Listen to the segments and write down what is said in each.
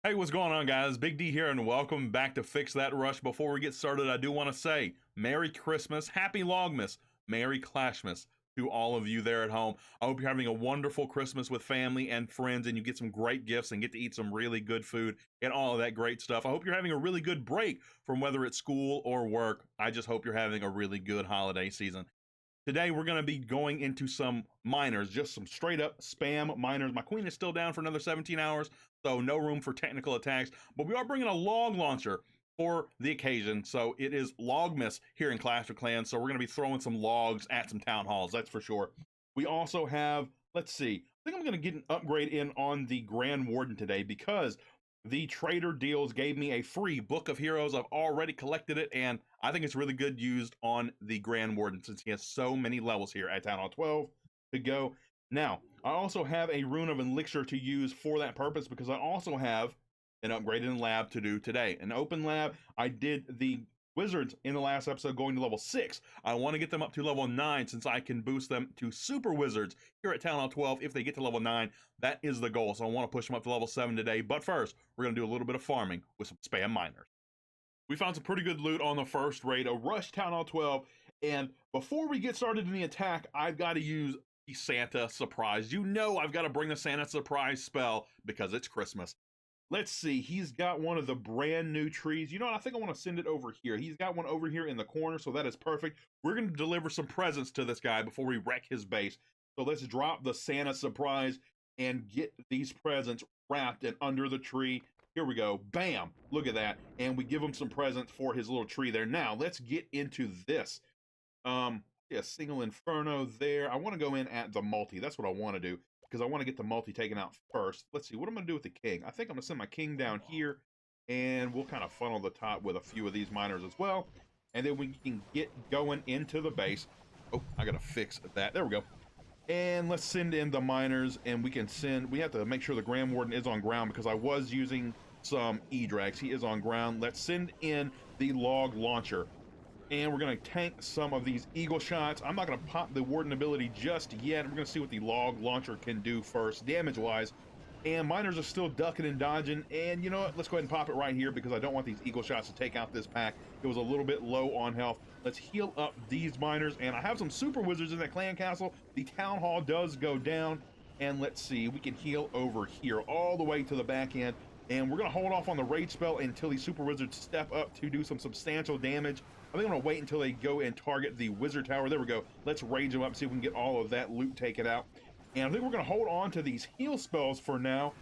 Hey, what's going on, guys? Big D here, and welcome back to Fix That Rush. Before we get started, I do want to say Merry Christmas, Happy Logmas, Merry Clashmas to all of you there at home. I hope you're having a wonderful Christmas with family and friends, and you get some great gifts and get to eat some really good food and all of that great stuff. I hope you're having a really good break from whether it's school or work. I just hope you're having a really good holiday season. Today, we're going to be going into some miners, just some straight up spam miners. My queen is still down for another 17 hours, so no room for technical attacks. But we are bringing a log launcher for the occasion. So it is Logmas here in Clash of Clans. So we're going to be throwing some logs at some town halls, that's for sure. We also have, let's see, I think I'm going to get an upgrade in on the Grand Warden today because the trader deals gave me a free book of heroes. I've already collected it, and I think it's really good used on the Grand Warden since he has so many levels here at Town Hall 12 to go. Now, I also have a rune of elixir to use for that purpose because I also have an upgraded lab to do today. An open lab, I did the wizards in the last episode going to level 6. I want to get them up to level 9 since I can boost them to super wizards here at Town Hall 12 if they get to level 9. That is the goal, so I want to push them up to level 7 today. But first, we're going to do a little bit of farming with some spam miners. We found some pretty good loot on the first raid, a rush Town Hall 12, and before we get started in the attack, I've got to use the Santa surprise. You know I've got to bring the Santa surprise spell because it's Christmas. Let's see, he's got one of the brand new trees. You know what, I think I want to send it over here. He's got one over here in the corner, so that is perfect. We're going to deliver some presents to this guy before we wreck his base. So let's drop the Santa surprise and get these presents wrapped and under the tree. Here we go. Bam. Look at that. And we give him some presents for his little tree there. Now, let's get into this. Yeah, single inferno there. I want to go in at the multi. That's what I want to do because I want to get the multi taken out first. Let's see. What I'm going to do with the king. I think I'm going to send my king down here, and we'll kind of funnel the top with a few of these miners as well. And then we can get going into the base. Oh, I got to fix that. There we go. And let's send in the miners, and we can send, we have to make sure the Grand Warden is on ground because I was using some E-Drags. He is on ground. Let's send in the log launcher, and we're going to tank some of these eagle shots. I'm not going to pop the Warden ability just yet. We're going to see what the log launcher can do first, damage-wise. And miners are still ducking and dodging, and you know what? Let's go ahead and pop it right here because I don't want these eagle shots to take out this pack. It was a little bit low on health. Let's heal up these miners, and I have some super wizards in that clan castle. The town hall does go down, and let's see, we can heal over here all the way to the back end, and we're going to hold off on the raid spell until these super wizards step up to do some substantial damage. I think I'm going to wait until they go and target the wizard tower. There we go. Let's rage them up, see if we can get all of that loot taken out. And I think we're going to hold on to these heal spells for now.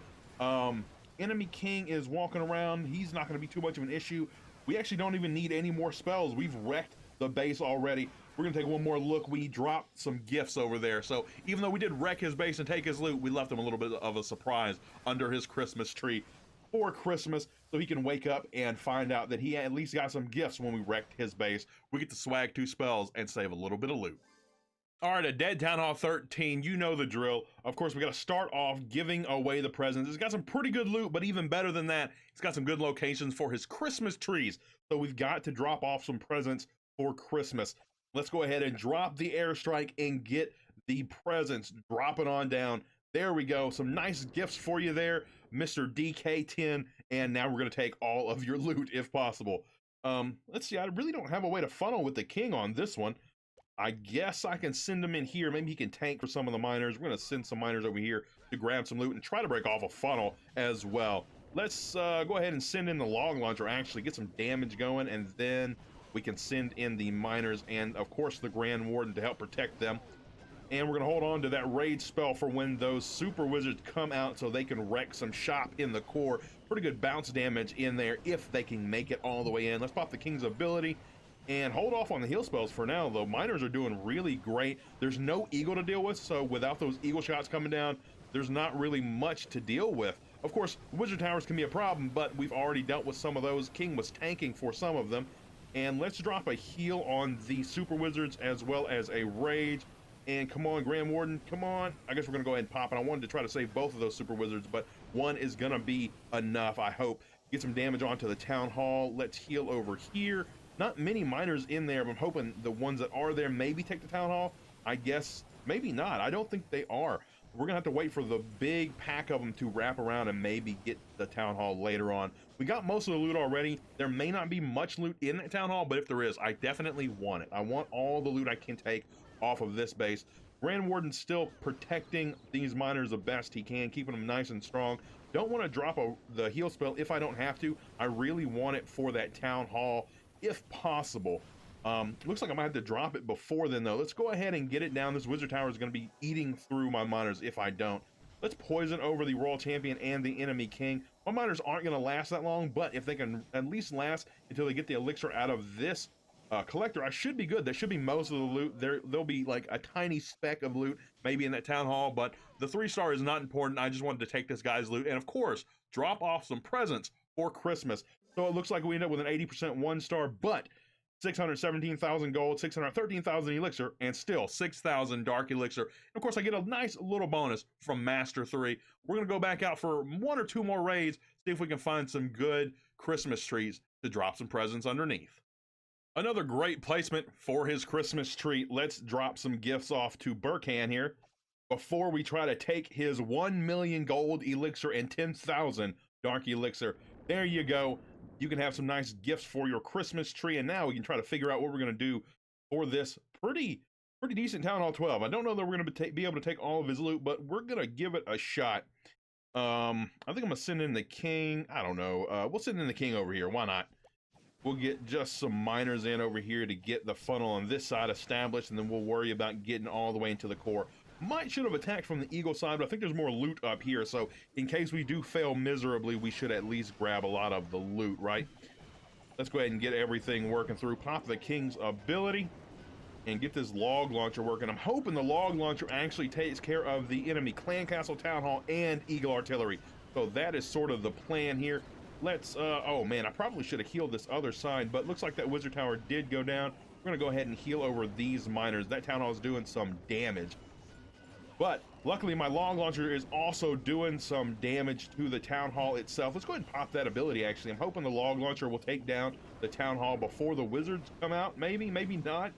Enemy king is walking around. He's not going to be too much of an issue. We actually don't even need any more spells. We've wrecked the base already. We're going to take one more look. We dropped some gifts over there. So even though we did wreck his base and take his loot, we left him a little bit of a surprise under his Christmas tree for Christmas so he can wake up and find out that he at least got some gifts when we wrecked his base. We get to swag 2 spells and save a little bit of loot. All right, a dead Town Hall 13, you know the drill. Of course, we got to start off giving away the presents. It's got some pretty good loot, but even better than that, it's got some good locations for his Christmas trees. So we've got to drop off some presents for Christmas. Let's go ahead and drop the airstrike and get the presents. Drop it on down. There we go. Some nice gifts for you there, Mr. DK10. And now we're going to take all of your loot if possible. Let's see. I really don't have a way to funnel with the king on this one. I guess I can send him in here. Maybe he can tank for some of the miners. We're going to send some miners over here to grab some loot and try to break off a funnel as well. Let's go ahead and send in the log launcher, actually get some damage going, and then we can send in the miners and, of course, the Grand Warden to help protect them. And we're going to hold on to that raid spell for when those super wizards come out so they can wreck some shop in the core. Pretty good bounce damage in there if they can make it all the way in. Let's pop the king's ability and hold off on the heal spells for now, though. Miners are doing really great. There's no eagle to deal with, so without those eagle shots coming down, there's not really much to deal with. Of course, wizard towers can be a problem, but we've already dealt with some of those. King was tanking for some of them. And let's drop a heal on the super wizards as well as a rage. And come on, Grand Warden, come on. I guess we're going to go ahead and pop it. I wanted to try to save both of those super wizards, but one is going to be enough, I hope. Get some damage onto the town hall. Let's heal over here. Not many miners in there, but I'm hoping the ones that are there maybe take the town hall. I guess maybe not. I don't think they are. We're gonna have to wait for the big pack of them to wrap around and maybe get the town hall later on. We got most of the loot already. There may not be much loot in that town hall, but if there is, I definitely want it. I want all the loot I can take off of this base. Grand Warden's still protecting these miners the best he can, keeping them nice and strong. Don't want to drop the heal spell if I don't have to. I really want it for that town hall if possible. Looks like I might have to drop it before then though. Let's go ahead and get it down. This wizard tower is going to be eating through my miners if I don't. Let's poison over the royal champion and the enemy king. My miners aren't going to last that long, but if they can at least last until they get the elixir out of this collector, I should be good. That should be most of the loot. There'll be like a tiny speck of loot maybe in that town hall, but the 3-star is not important. I just wanted to take this guy's loot and of course drop off some presents for Christmas. So it looks like we end up with an 80% 1-star, but 617,000 gold, 613,000 elixir, and still 6,000 dark elixir. And of course, I get a nice little bonus from Master 3. We're going to go back out for 1 or 2 more raids, see if we can find some good Christmas trees to drop some presents underneath. Another great placement for his Christmas tree. Let's drop some gifts off to Burkhan here before we try to take his 1 million gold elixir and 10,000 dark elixir. There you go. You can have some nice gifts for your Christmas tree, and now we can try to figure out what we're going to do for this pretty decent Town Hall 12. I don't know that we're going to be able to take all of his loot, but we're going to give it a shot. I think I'm going to send in the king. I don't know. We'll send in the king over here. Why not? We'll get just some miners in over here to get the funnel on this side established, and then we'll worry about getting all the way into the core. Should have attacked from the eagle side, but I think there's more loot up here, so in case we do fail miserably, we should at least grab a lot of the loot, right? Let's go ahead and get everything working through. Pop the king's ability and get this log launcher working. I'm hoping the log launcher actually takes care of the enemy clan castle, town hall, and eagle artillery. So that is sort of the plan here. Let's, oh man, I probably should have healed this other side, but looks like that wizard tower did go down. We're gonna go ahead and heal over these miners. That town hall is doing some damage. But luckily my log launcher is also doing some damage to the town hall itself. Let's go ahead and pop that ability actually. I'm hoping the log launcher will take down the town hall before the wizards come out. Maybe not.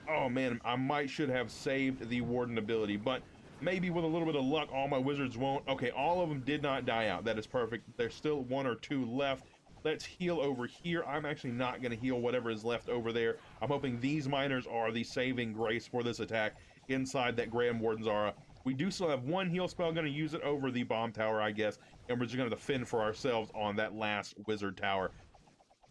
Oh man, I should have saved the warden ability, but maybe with a little bit of luck, all my wizards won't. Okay, all of them did not die out. That is perfect. There's still 1 or 2 left. Let's heal over here. I'm actually not going to heal whatever is left over there. I'm hoping these miners are the saving grace for this attack inside that Grand Warden's aura. We do still have 1 heal spell. I'm going to use it over the bomb tower, I guess, and we're just going to defend for ourselves on that last wizard tower.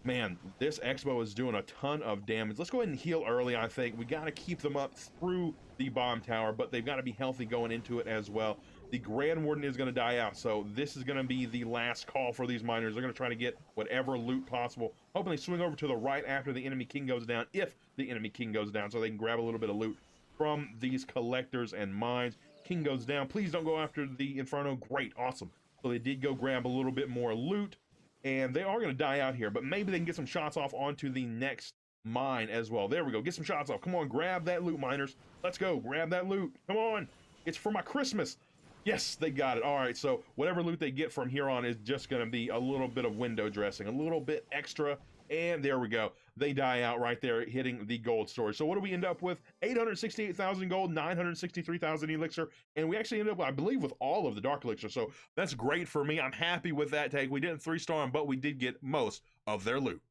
Man, this Expo is doing a ton of damage. Let's go ahead and heal early, I think. We got to keep them up through the bomb tower, but they've got to be healthy going into it as well. The Grand Warden is going to die out, so this is going to be the last call for these miners. They're going to try to get whatever loot possible. Hoping they swing over to the right after the enemy king goes down, if the enemy king goes down, so they can grab a little bit of loot from these collectors and mines. King goes down. Please don't go after the Inferno. Great, awesome. So they did go grab a little bit more loot, and they are going to die out here, but maybe they can get some shots off onto the next mine as well. There we go. Get some shots off. Come on, grab that loot, miners. Let's go. Grab that loot. Come on. It's for my Christmas. Yes, they got it. All right, so whatever loot they get from here on is just going to be a little bit of window dressing, a little bit extra, and there we go. They die out right there, hitting the gold storage. So what do we end up with? 868,000 gold, 963,000 elixir, and we actually end up, I believe, with all of the dark elixir. So that's great for me. I'm happy with that take. We didn't 3-star them, but we did get most of their loot.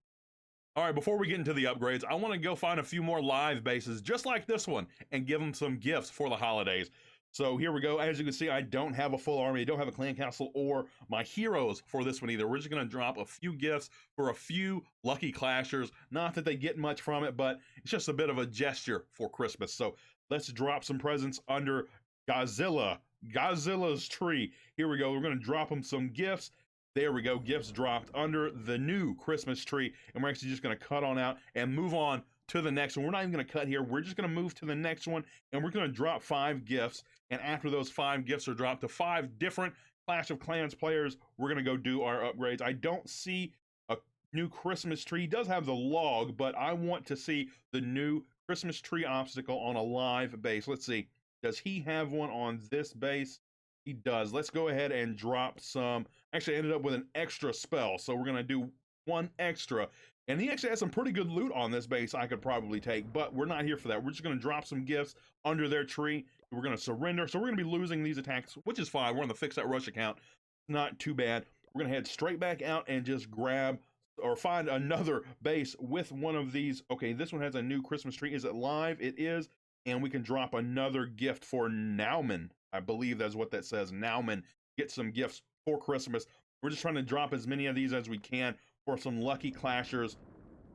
All right, before we get into the upgrades, I want to go find a few more live bases just like this one and give them some gifts for the holidays. So here we go. As you can see, I don't have a full army. I don't have a clan castle or my heroes for this one either. We're just going to drop a few gifts for a few lucky clashers. Not that they get much from it, but it's just a bit of a gesture for Christmas. So let's drop some presents under Godzilla's tree. Here we go. We're going to drop them some gifts. There we go. Gifts dropped under the new Christmas tree. And we're actually just going to cut on out and move on to the next one. We're not even going to cut here. We're just going to move to the next one, and we're going to drop 5 gifts. And after those 5 gifts are dropped to 5 different Clash of Clans players, we're going to go do our upgrades. I don't see a new Christmas tree. He does have the log, but I want to see the new Christmas tree obstacle on a live base. Let's see. Does he have one on this base? He does. Let's go ahead and drop some. Actually, I ended up with an extra spell, so we're going to do 1 extra. And he actually has some pretty good loot on this base I could probably take, but we're not here for that. We're just going to drop some gifts under their tree, We're going to surrender. So we're going to be losing these attacks, which is fine. We're on the Fix That Rush account. Not too bad. We're going to head straight back out and just grab or find another base with one of these. Okay, this one has a new Christmas tree. Is it live? It is. And we can drop another gift for Nauman. I believe that's what that says. Nauman, get some gifts for Christmas. We're just trying to drop as many of these as we can for some lucky clashers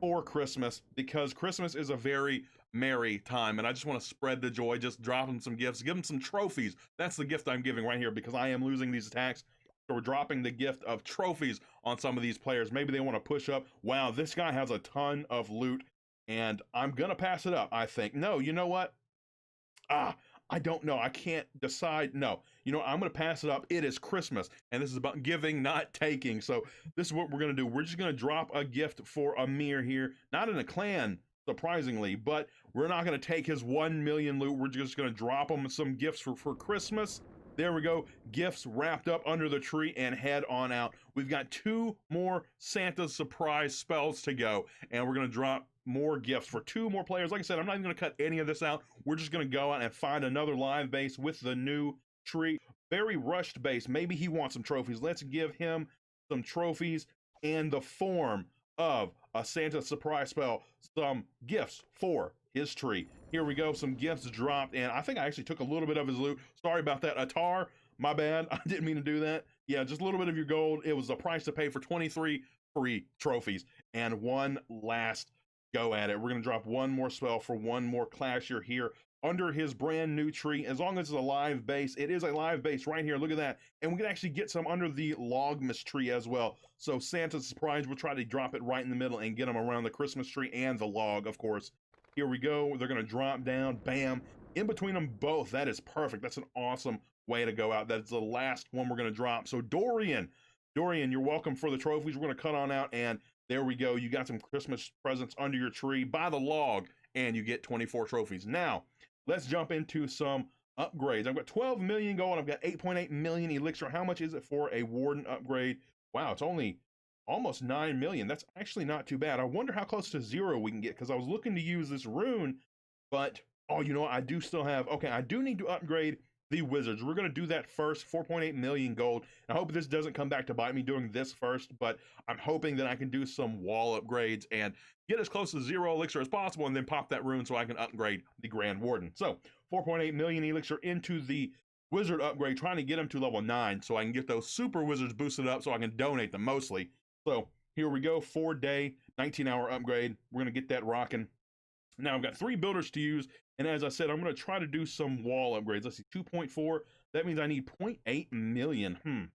for Christmas, because Christmas is a very merry time, and I just want to spread the joy. Just drop them some gifts, give them some trophies. That's the gift I'm giving right here, because I am losing these attacks. So we're dropping the gift of trophies on some of these players. Maybe they want to push up. Wow, this guy has a ton of loot, and I'm gonna pass it up, I think. No, you know what? I don't know. I can't decide. No, you know, I'm going to pass it up. It is Christmas, and this is about giving, not taking. So this is what we're going to do. We're just going to drop a gift for Amir here, not in a clan, surprisingly, but we're not going to take his 1 million loot. We're just going to drop him some gifts for Christmas. There we go. Gifts wrapped up under the tree, and head on out. We've got 2 more Santa surprise spells to go, and we're going to drop more gifts for 2 more players. Like I said, I'm not even going to cut any of this out. We're just going to go out and find another live base with the new tree. Very rushed base. Maybe he wants some trophies. Let's give him some trophies in the form of a Santa surprise spell, some gifts for his tree. Here we go. Some gifts dropped, and I think I actually took a little bit of his loot. Sorry about that, Atar. My bad. I didn't mean to do that. Yeah, just a little bit of your gold. It was the price to pay for 23 free trophies and one last go at it. We're going to drop one more spell for one more clasher here under his brand new tree. As long as it's a live base, it is a live base right here. Look at that. And we can actually get some under the Logmas tree as well. So Santa's surprise, we'll try to drop it right in the middle and get them around the Christmas tree and the log, of course. Here we go. They're going to drop down. Bam. In between them both. That is perfect. That's an awesome way to go out. That's the last one we're going to drop. So Dorian, you're welcome for the trophies. We're going to cut on out, and there we go. You got some Christmas presents under your tree. Buy the log, and you get 24 trophies. Now, let's jump into some upgrades. I've got 12 million gold. I've got 8.8 million elixir. How much is it for a warden upgrade? Wow, it's only almost 9 million. That's actually not too bad. I wonder how close to 0 we can get, because I was looking to use this rune, but, oh, you know what? I do still have, okay, I do need to upgrade the wizards. We're going to do that first. 4.8 million gold. I hope this doesn't come back to bite me doing this first, but I'm hoping that I can do some wall upgrades and get as close to 0 elixir as possible, and then pop that rune so I can upgrade the Grand Warden. So 4.8 million elixir into the wizard upgrade, trying to get them to level 9 so I can get those super wizards boosted up so I can donate them mostly. So here we go. 4-day, 19-hour upgrade. We're going to get that rocking. Now I've got 3 builders to use, and as I said, I'm going to try to do some wall upgrades. Let's see, 2.4. That means I need 0.8 million.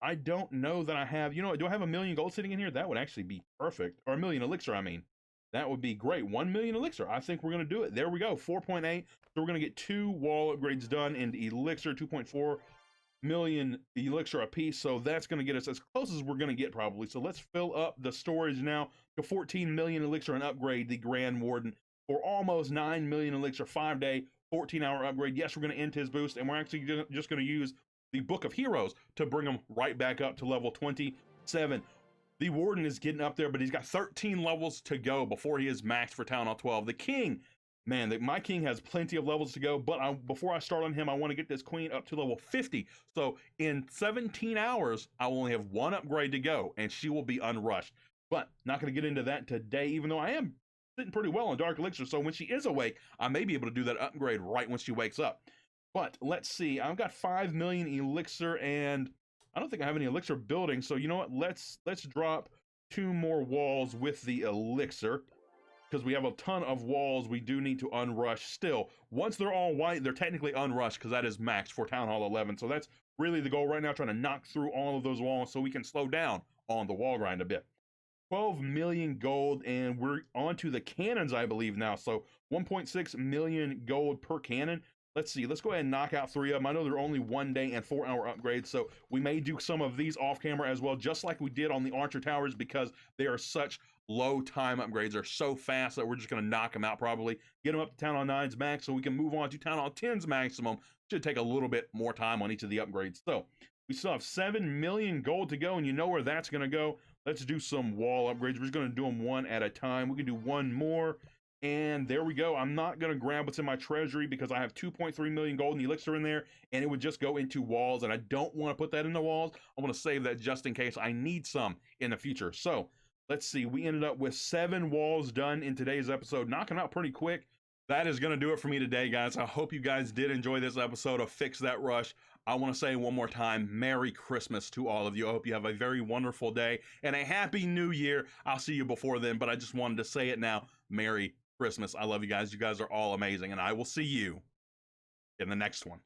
I don't know that I have, you know, do I have 1 million gold sitting in here? That would actually be perfect. Or 1 million elixir, I mean. That would be great. 1 million elixir. I think we're going to do it. There we go. 4.8. So we're going to get 2 wall upgrades done in elixir, 2.4 million elixir a piece. So that's going to get us as close as we're going to get probably. So let's fill up the storage now to 14 million elixir and upgrade the Grand Warden for almost 9 million elixir, 5-day, 14-hour upgrade. Yes, we're going to end his boost, and we're actually just going to use the Book of Heroes to bring him right back up to level 27. The Warden is getting up there, but he's got 13 levels to go before he is maxed for Town Hall 12. The King, man, my King has plenty of levels to go, but before I start on him, I want to get this Queen up to level 50. So in 17 hours, I will only have 1 upgrade to go, and she will be unrushed. But not going to get into that today, even though I am sitting pretty well on Dark Elixir, so when she is awake, I may be able to do that upgrade right when she wakes up. But let's see, I've got 5 million elixir, and I don't think I have any elixir building, so you know what, let's drop 2 more walls with the elixir, because we have a ton of walls we do need to unrush still. Once they're all white, they're technically unrushed, because that is maxed for Town Hall 11, so that's really the goal right now, trying to knock through all of those walls so we can slow down on the wall grind a bit. 12 million gold, and we're on to the cannons, I believe, now. So 1.6 million gold per cannon. Let's see. Let's go ahead and knock out 3 of them. I know they're only 1-day and 4-hour upgrades, so we may do some of these off camera as well, just like we did on the Archer Towers, because they are such low time upgrades. They're so fast that we're just going to knock them out probably. Get them up to Town Hall 9's max so we can move on to Town Hall 10's maximum. Should take a little bit more time on each of the upgrades. So we still have 7 million gold to go, and you know where that's going to go. Let's do some wall upgrades. We're just going to do them one at a time. We can do one more. And there we go. I'm not going to grab what's in my treasury because I have 2.3 million golden elixir in there, and it would just go into walls, and I don't want to put that in the walls. I want to save that just in case I need some in the future. So let's see. We ended up with 7 walls done in today's episode, knocking out pretty quick. That is going to do it for me today, guys. I hope you guys did enjoy this episode of Fix That Rush. I want to say one more time, Merry Christmas to all of you. I hope you have a very wonderful day and a Happy New Year. I'll see you before then, but I just wanted to say it now. Merry Christmas. I love you guys. You guys are all amazing, and I will see you in the next one.